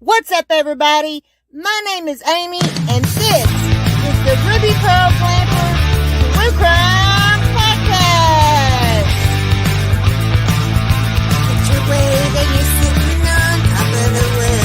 What's up, everybody? My name is Amy, and this is the Ruby Pearl Clamper True Crime Podcast. Put your way that you're sitting on top of the world.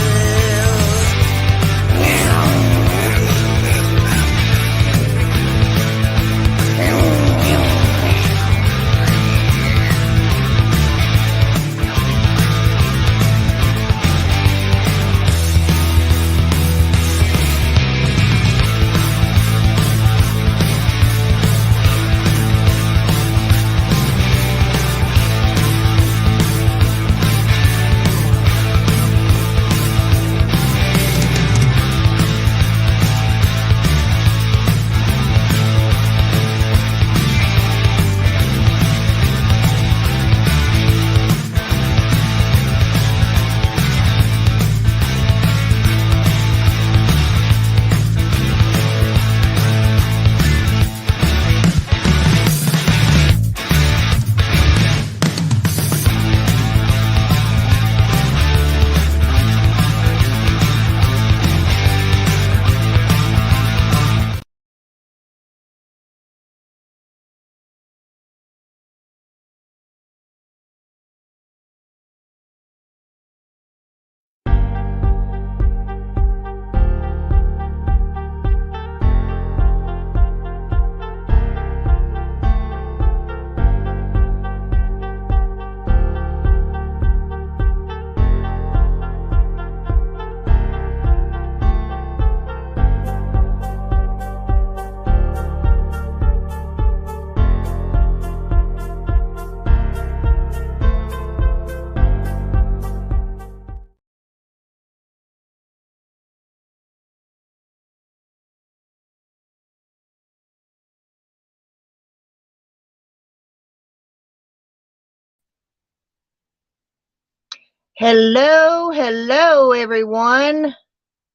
Hello, everyone.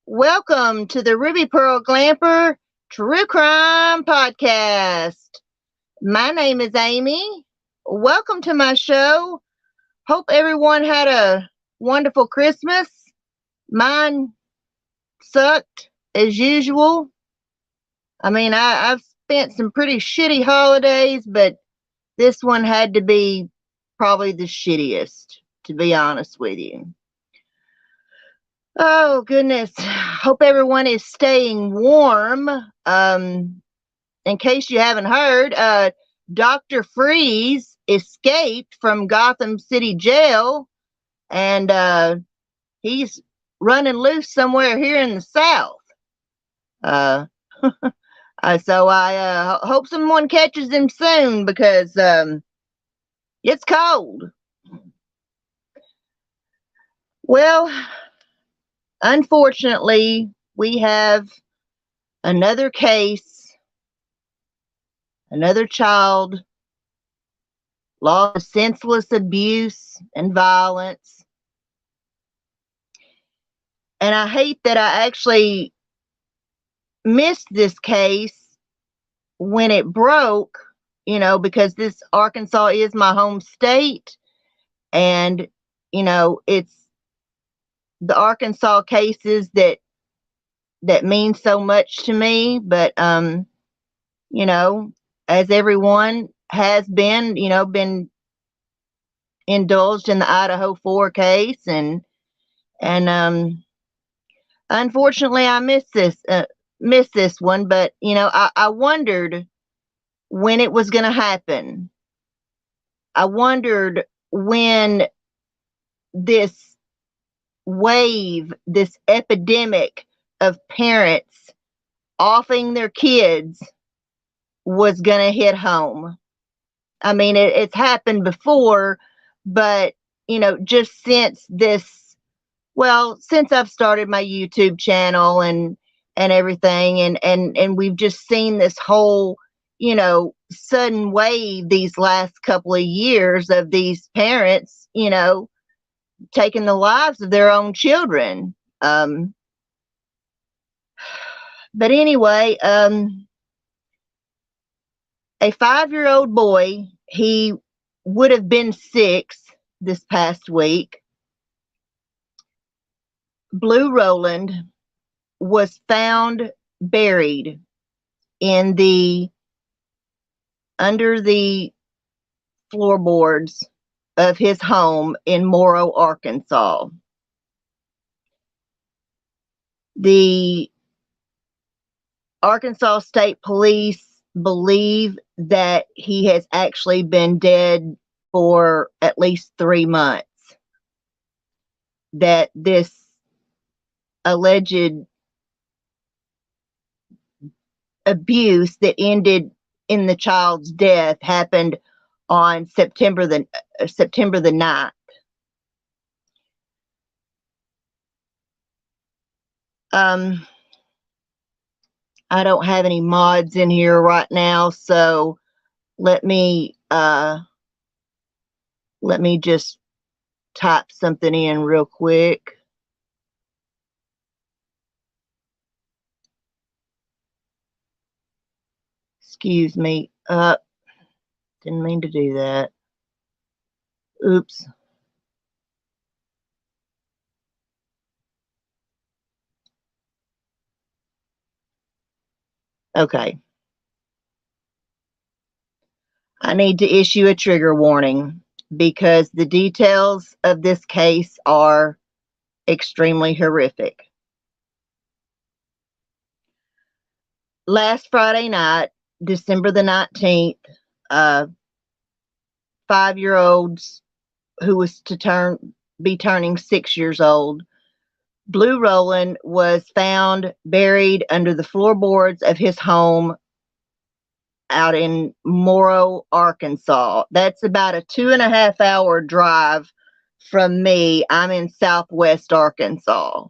Welcome to the Ruby Pearl Clamper True Crime Podcast. My name is Amy. Welcome to my show. Hope everyone had a wonderful Christmas. Mine sucked as usual. I mean, I've spent some pretty shitty holidays, but this one had to be probably the shittiest, to be honest with you. Oh, goodness. Hope everyone is staying warm. In case you haven't heard, Dr. Freeze escaped from Gotham City Jail, and he's running loose somewhere here in the South. So I hope someone catches him soon, because it's cold. Well, unfortunately, we have another case, another child lost to senseless abuse and violence. And I hate that I actually missed this case when it broke, because this Arkansas is my home state, and, it's the Arkansas cases that mean so much to me. But as everyone has been indulged in the Idaho 4 case, and unfortunately I missed this one. But I wondered when it was going to happen. I wondered when this wave, this epidemic of parents offing their kids was going to hit home. I mean, it's happened before, but just since since I've started my YouTube channel and everything, and we've just seen this whole sudden wave these last couple of years of these parents taking the lives of their own children. But anyway, a 5-year-old boy, he would have been 6 this past week, Blu Rolland was found buried in the under the floorboards of his home in Morrow, Arkansas. The Arkansas State Police believe that he has actually been dead for at least 3 months. That this alleged abuse that ended in the child's death happened on September the 9th. I don't have any mods in here right now, so let me just type something in real quick. Excuse me. Didn't mean to do that. Oops. Okay. I need to issue a trigger warning because the details of this case are extremely horrific. Last Friday night, December the 19th, 5-year-olds who was to be turning 6 years old, Blu Rolland was found buried under the floorboards of his home out in Morrow, Arkansas. That's about a 2.5-hour drive from me. I'm in Southwest Arkansas.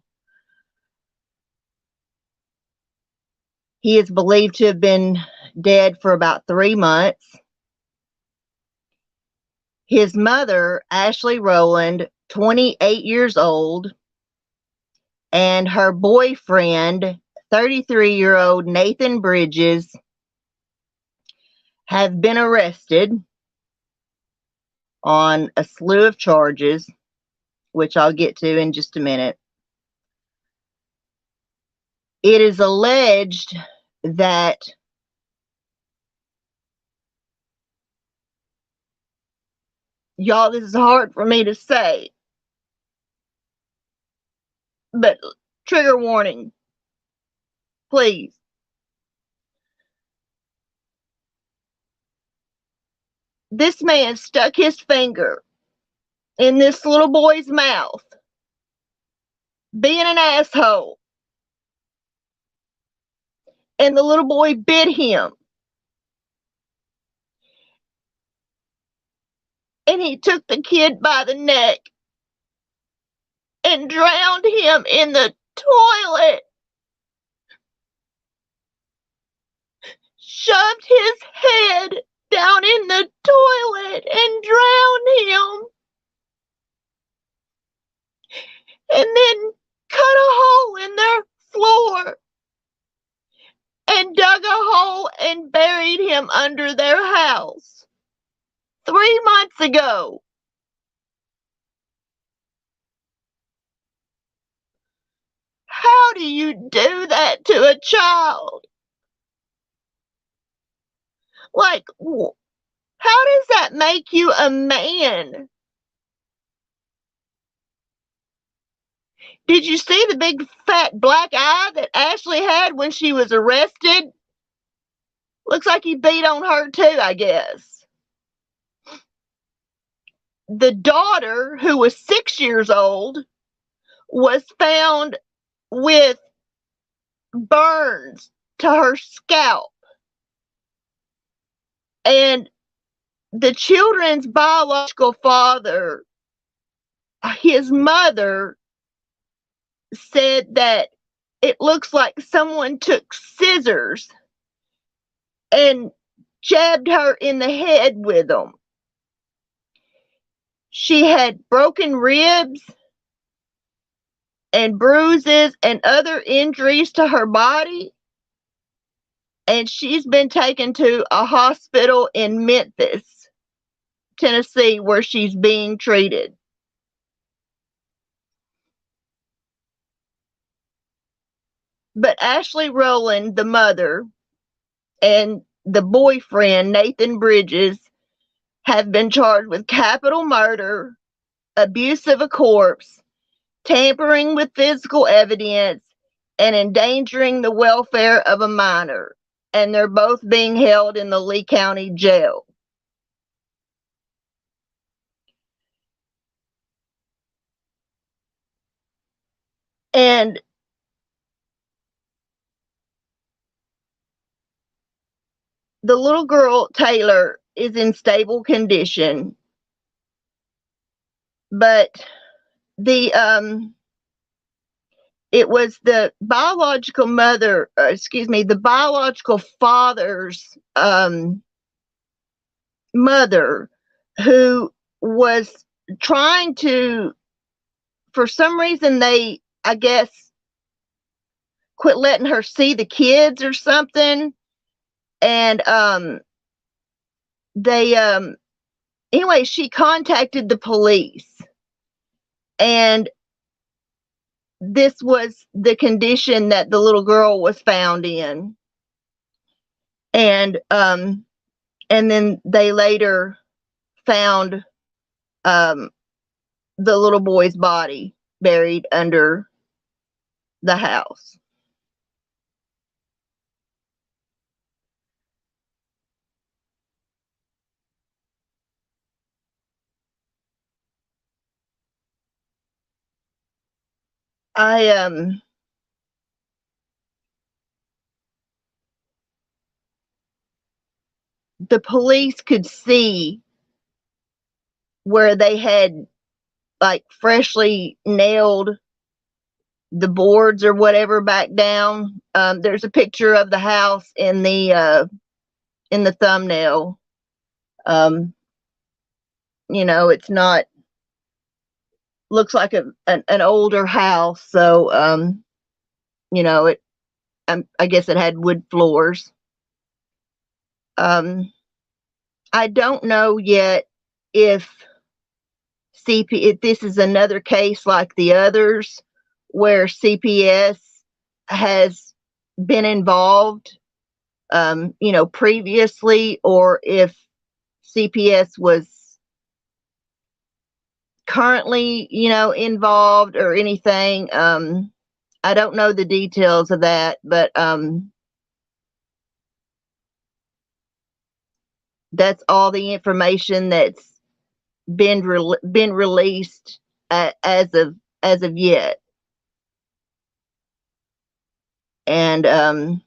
He is believed to have been dead for about 3 months. His mother, Ashley Roland, 28 years old, and her boyfriend, 33-year-old Nathan Bridges, have been arrested on a slew of charges, which I'll get to in just a minute. It is alleged that y'all, this is hard for me to say, but trigger warning, please. This man stuck his finger in this little boy's mouth, being an asshole, and the little boy bit him. And he took the kid by the neck and drowned him in the toilet. Shoved his head down in the toilet and drowned him. And then cut a hole in their floor and dug a hole and buried him under their house 3 months ago. How do you do that to a child? Like, how does that make you a man? Did you see the big fat black eye that Ashley had when she was arrested? Looks like he beat on her too, I guess. The daughter, who was 6 years old, was found with burns to her scalp. And the children's biological father, his mother, said that it looks like someone took scissors and jabbed her in the head with them. She had broken ribs and bruises and other injuries to her body, and she's been taken to a hospital in Memphis, Tennessee, where she's being treated. But Ashley Roland, the mother, and the boyfriend, Nathan Bridges, have been charged with capital murder, abuse of a corpse, tampering with physical evidence, and endangering the welfare of a minor. And they're both being held in the Lee County Jail. And the little girl, Taylor, is in stable condition. But it was the biological mother, the biological father's mother, who was trying to, for some reason, they, I guess, quit letting her see the kids or something. And anyway, she contacted the police. And this was the condition that the little girl was found in. And then they later found the little boy's body buried under the house. The police could see where they had like freshly nailed the boards or whatever back down. There's a picture of the house in the thumbnail. It's not, looks like an older house, so I guess it had wood floors. I don't know yet if if this is another case like the others where CPS has been involved, previously, or if CPS was currently, involved or anything. I don't know the details of that, but that's all the information that's been released as of yet. And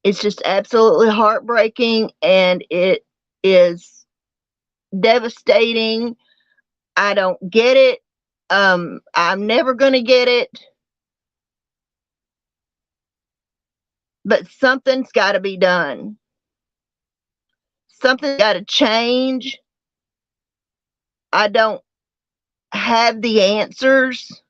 it's just absolutely heartbreaking, and it is devastating. I don't get it. I'm never going to get it. But something's got to be done. Something's got to change. I don't have the answers.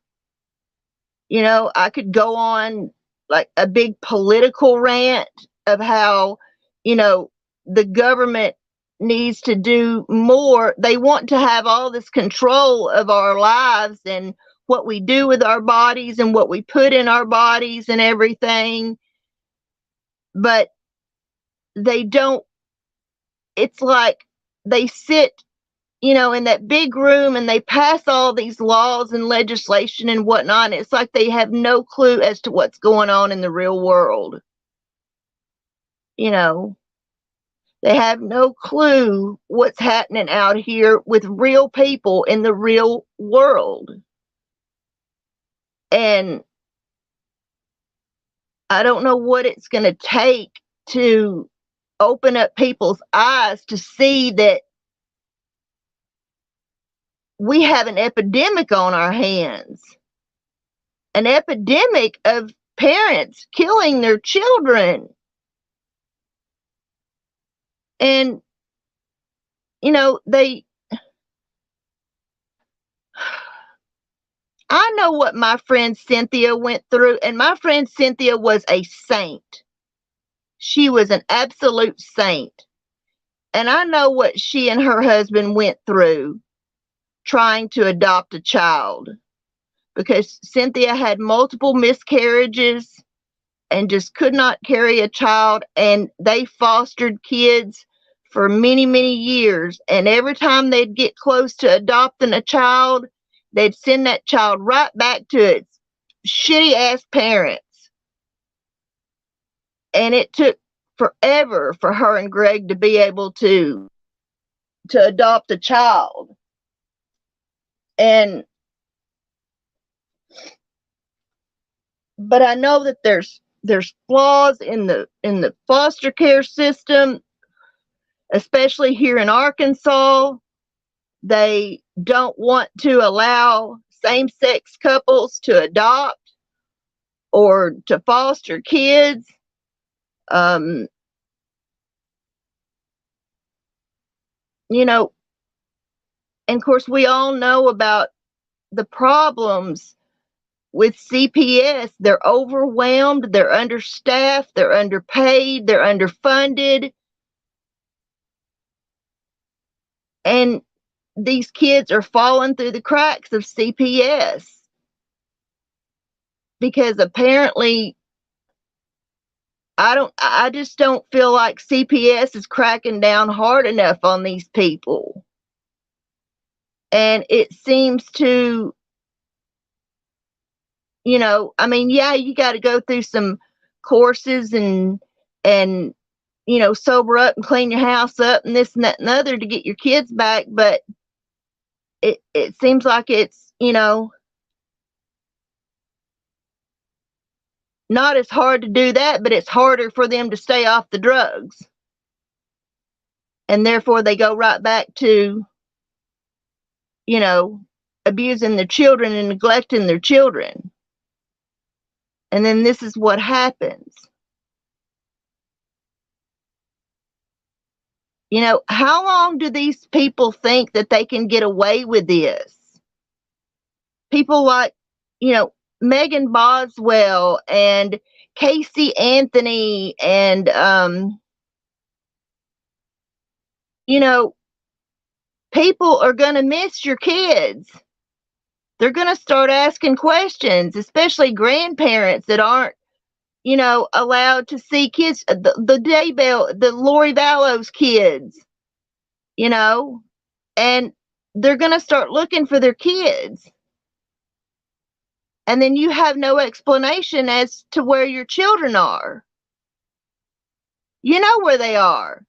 I could go on like a big political rant of how, the government needs to do more. They want to have all this control of our lives and what we do with our bodies and what we put in our bodies and everything. But they don't, it's like they sit, in that big room and they pass all these laws and legislation and whatnot. It's like they have no clue as to what's going on in the real world. They have no clue what's happening out here with real people in the real world. And I don't know what it's going to take to open up people's eyes to see that we have an epidemic on our hands. An epidemic of parents killing their children. And, I know what my friend Cynthia went through, and my friend Cynthia was a saint. She was an absolute saint. And I know what she and her husband went through trying to adopt a child. because Cynthia had multiple miscarriages and just could not carry a child, and they fostered kids for many, many years. And every time they'd get close to adopting a child, they'd send that child right back to its shitty ass parents. And it took forever for her and Greg to be able to adopt a child. But I know that there's flaws in the foster care system, especially here in Arkansas. They don't want to allow same-sex couples to adopt or to foster kids. You know, and of course, we all know about the problems with CPS. They're overwhelmed, they're understaffed, they're underpaid, they're underfunded. And these kids are falling through the cracks of CPS because apparently I just don't feel like CPS is cracking down hard enough on these people. And it seems to, I mean, yeah, you got to go through some courses and sober up and clean your house up and this and that and the other to get your kids back, but it seems like it's, not as hard to do that, but it's harder for them to stay off the drugs. And therefore they go right back to, abusing their children and neglecting their children. And then this is what happens. How long do these people think that they can get away with this? People like, Megan Boswell and Casey Anthony and, people are going to miss your kids. They're going to start asking questions, especially grandparents that aren't, allowed to see kids. The Lori Vallow's kids, and they're going to start looking for their kids. And then you have no explanation as to where your children are. You know where they are.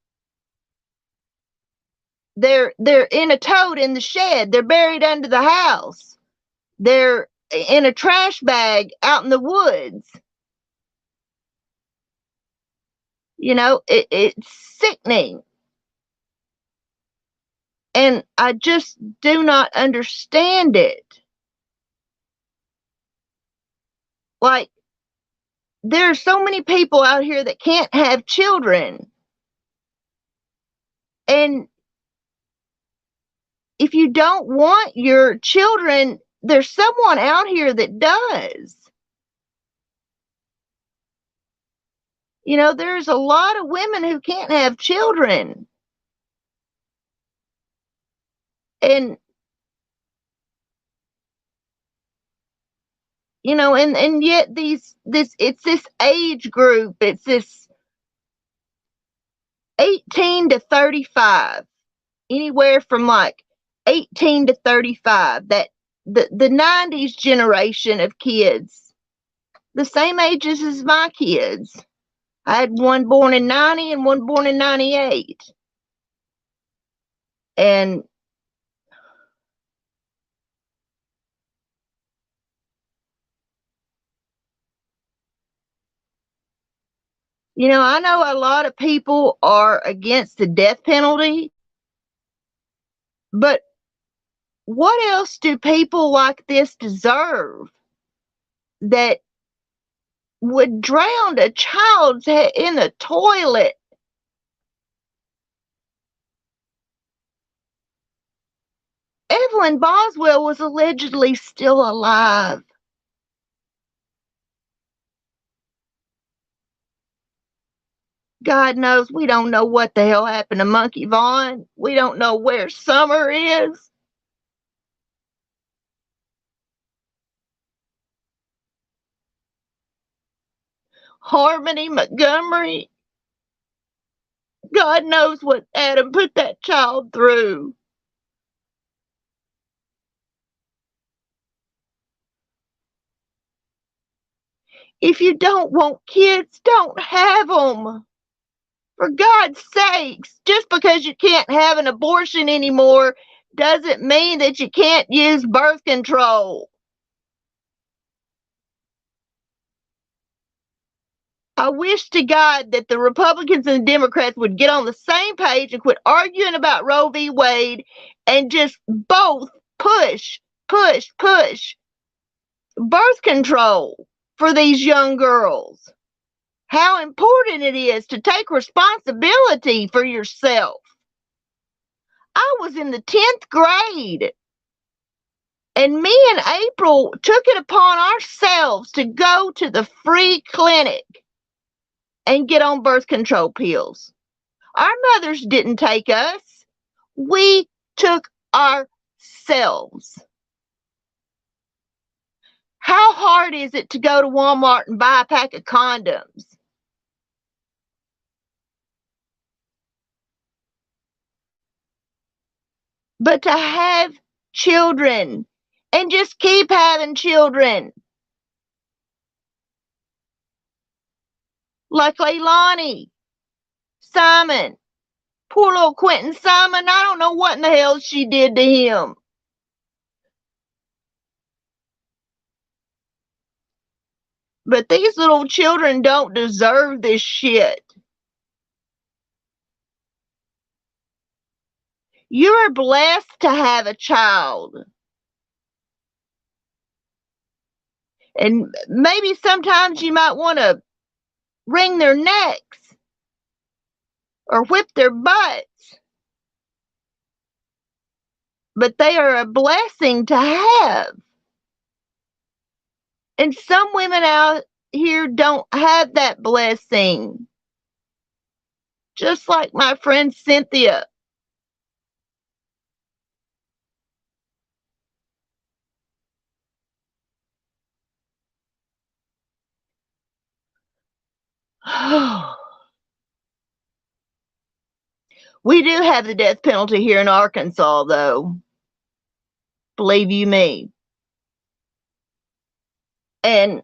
They're in a tote in the shed. They're buried under the house. They're in a trash bag out in the woods. It's sickening. And I just do not understand it. Like, there are so many people out here that can't have children. And if you don't want your children, there's someone out here that does. There's a lot of women who can't have children. And, and yet it's this age group, it's this 18 to 35, anywhere from like 18 to 35, that the 90s generation of kids, the same ages as my kids. I had one born in 90 and one born in 98. And I know a lot of people are against the death penalty, but what else do people like this deserve that would drown a child's head in the toilet? Evelyn Boswell was allegedly still alive. God knows we don't know what the hell happened to Monkey Vaughn. We don't know where Summer is. Harmony Montgomery. God knows what Adam put that child through. If you don't want kids, don't have them. For God's sakes, just because you can't have an abortion anymore doesn't mean that you can't use birth control. I wish to God that the Republicans and the Democrats would get on the same page and quit arguing about Roe v. Wade and just both push birth control for these young girls. How important it is to take responsibility for yourself. I was in the 10th grade, and me and April took it upon ourselves to go to the free clinic and get on birth control pills. Our mothers didn't take us. We took ourselves. How hard is it to go to Walmart and buy a pack of condoms? But to have children and just keep having children. Like Leilani Simon. Poor little Quentin Simon. I don't know what in the hell she did to him. But these little children don't deserve this shit. You are blessed to have a child. And maybe sometimes you might want to wring their necks or whip their butts. But they are a blessing to have. And some women out here don't have that blessing. Just like my friend Cynthia. We do have the death penalty here in Arkansas, though. Believe you me. And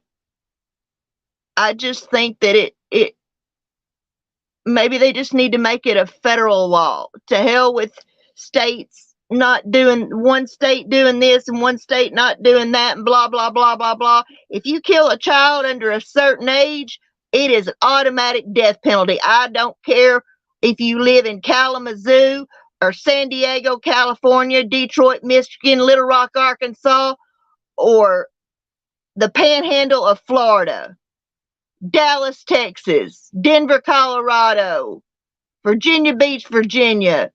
I just think that it maybe they just need to make it a federal law. To hell with states not doing, one state doing this and one state not doing that, and blah blah blah blah blah. If you kill a child under a certain age, it is an automatic death penalty. I don't care if you live in Kalamazoo or San Diego, California, Detroit, Michigan, Little Rock, Arkansas, or the Panhandle of Florida, Dallas, Texas, Denver, Colorado, Virginia Beach, Virginia.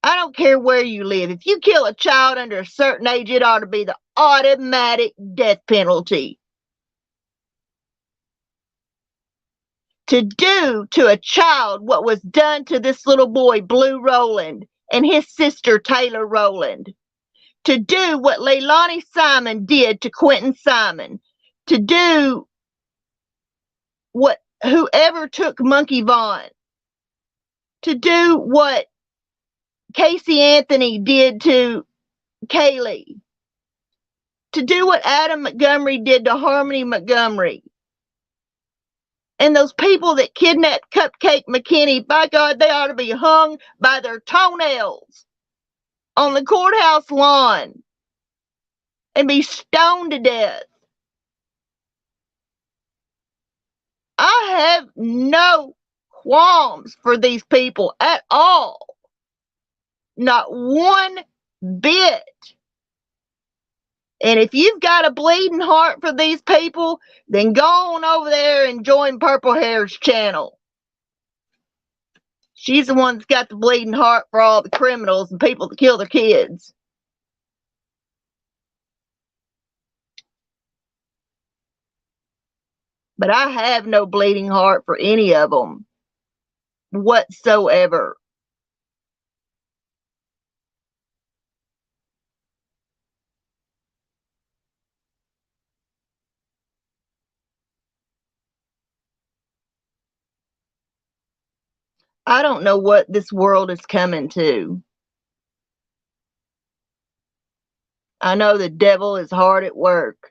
I don't care where you live. If you kill a child under a certain age, it ought to be the automatic death penalty. To do to a child what was done to this little boy, Blu Rolland, and his sister, Taylor Rolland. To do what Leilani Simon did to Quentin Simon. To do what whoever took Monkey Vaughn. To do what Casey Anthony did to Kaylee. To do what Adam Montgomery did to Harmony Montgomery. And those people that kidnapped Cupcake McKinney, by God, they ought to be hung by their toenails on the courthouse lawn and be stoned to death. I have no qualms for these people at all. Not one bit. And if you've got a bleeding heart for these people, then go on over there and join Purple Hair's channel. She's the one that's got the bleeding heart for all the criminals and people that kill their kids. But I have no bleeding heart for any of them whatsoever. I don't know what this world is coming to. I know the devil is hard at work.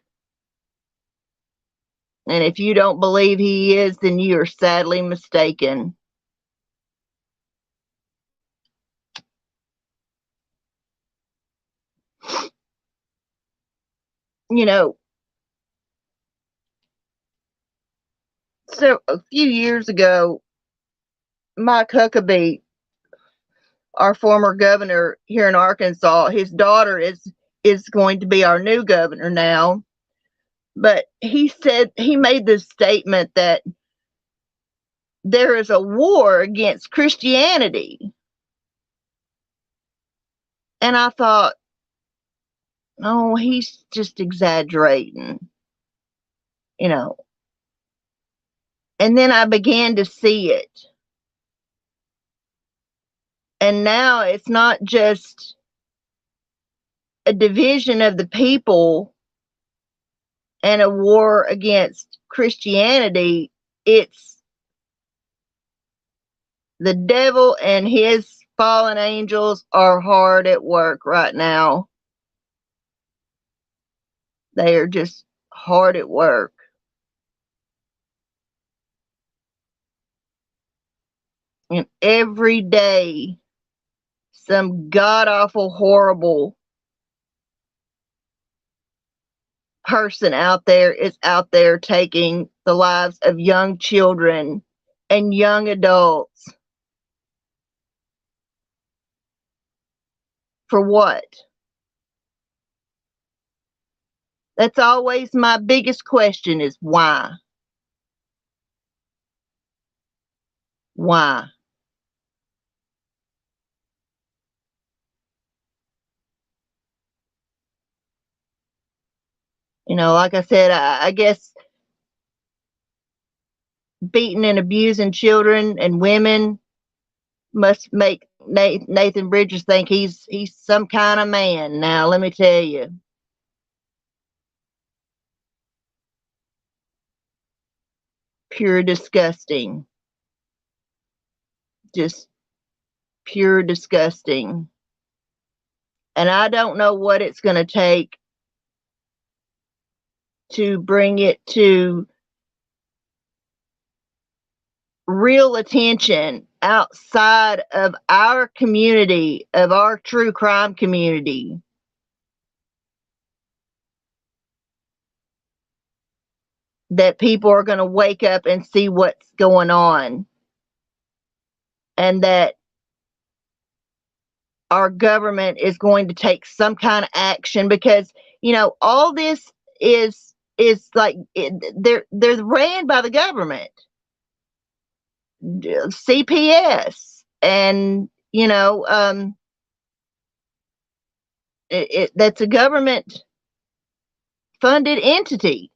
And if you don't believe he is, then you are sadly mistaken. You know, so a few years ago, Mike Huckabee, our former governor here in Arkansas, his daughter is going to be our new governor now. But he made this statement that there is a war against Christianity. And I thought, oh, he's just exaggerating, you know. And then I began to see it. And now it's not just a division of the people and a war against Christianity, it's the devil and his fallen angels are hard at work right now. They are just hard at work. And every day, some god awful, horrible person out there is out there taking the lives of young children and young adults. For what? That's always my biggest question is why? Why? You know, like I said, I guess beating and abusing children and women must make Nathan Bridges think he's some kind of man. Now, let me tell you. Pure disgusting. Just pure disgusting. And I don't know what it's going to take to bring it to real attention outside of our community, of our true crime community. That people are going to wake up and see what's going on. And that our government is going to take some kind of action because, you know, all this is like they're ran by the government. CPS and that's a government funded entity.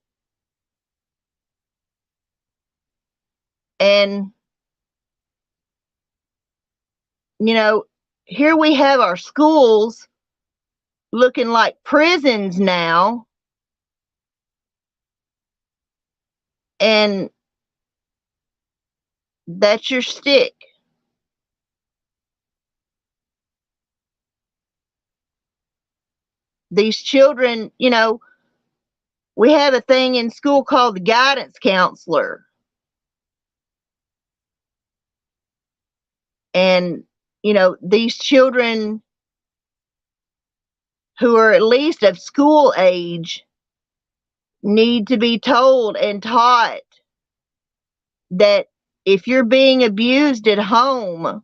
And here we have our schools looking like prisons now, and that's your stick. These children, we have a thing in school called the guidance counselor. And, these children who are at least of school age need to be told and taught that if you're being abused at home,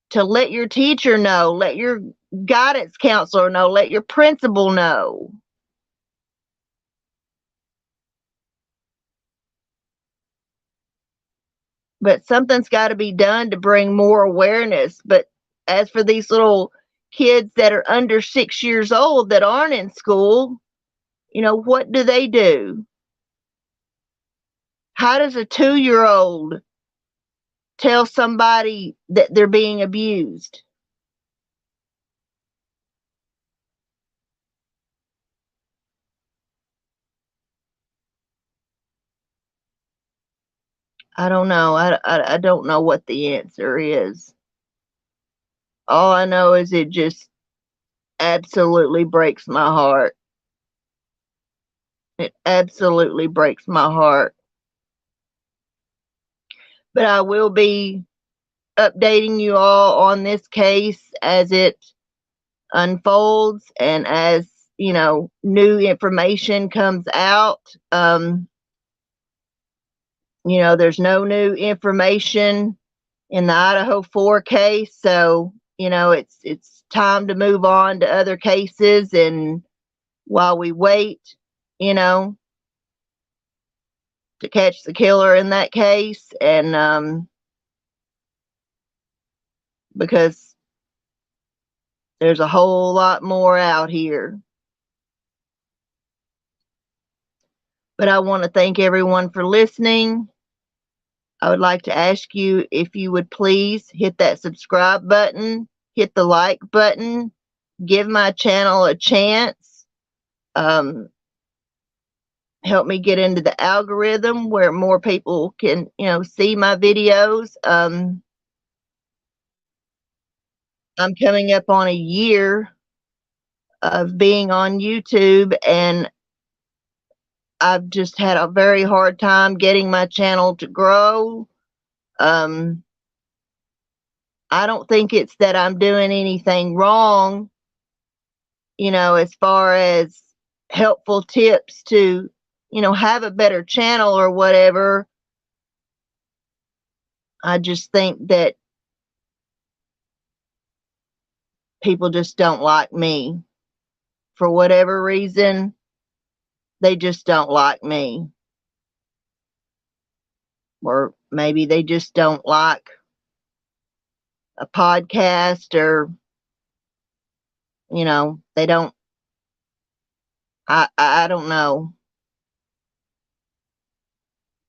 to let your teacher know, let your guidance counselor know, let your principal know. But something's got to be done to bring more awareness. But as for these little kids that are under 6 years old that aren't in school, what do they do? How does a 2-year-old tell somebody that they're being abused? I don't know. I don't know what the answer is. All I know is it just absolutely breaks my heart. It absolutely breaks my heart. But I will be updating you all on this case as it unfolds and as, new information comes out. There's no new information in the Idaho 4 case, so, it's time to move on to other cases, and while we wait, to catch the killer in that case, and because there's a whole lot more out here. But I want to thank everyone for listening. I would like to ask you if you would please hit that subscribe button, hit the like button, give my channel a chance. Help me get into the algorithm where more people can, see my videos. I'm coming up on a year of being on YouTube, and I've just had a very hard time getting my channel to grow. I don't think it's that I'm doing anything wrong, as far as helpful tips to, have a better channel or whatever. I just think that people just don't like me. For whatever reason, they just don't like me. Or maybe they just don't like a podcast, or, they don't, I don't know.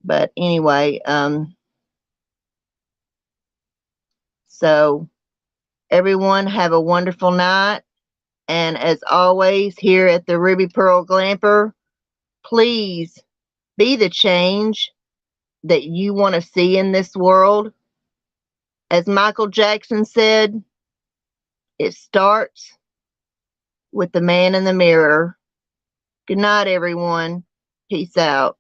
But anyway, so everyone have a wonderful night. And as always, here at the Ruby Pearl Glamper, please be the change that you want to see in this world. As Michael Jackson said, it starts with the man in the mirror. Good night, everyone. Peace out.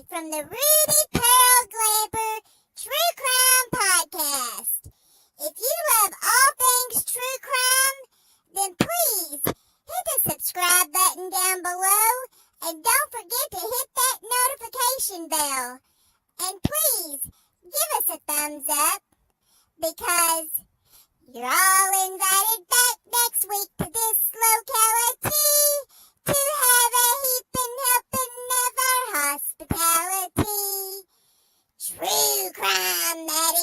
From the Ruby Pearl Glamper True Crime Podcast. If you love all things true crime, then please hit the subscribe button down below, and don't forget to hit that notification bell. And please give us a thumbs up, because you're all invited back next week to this locality to have a heaping helping of our hospitality. True crime, that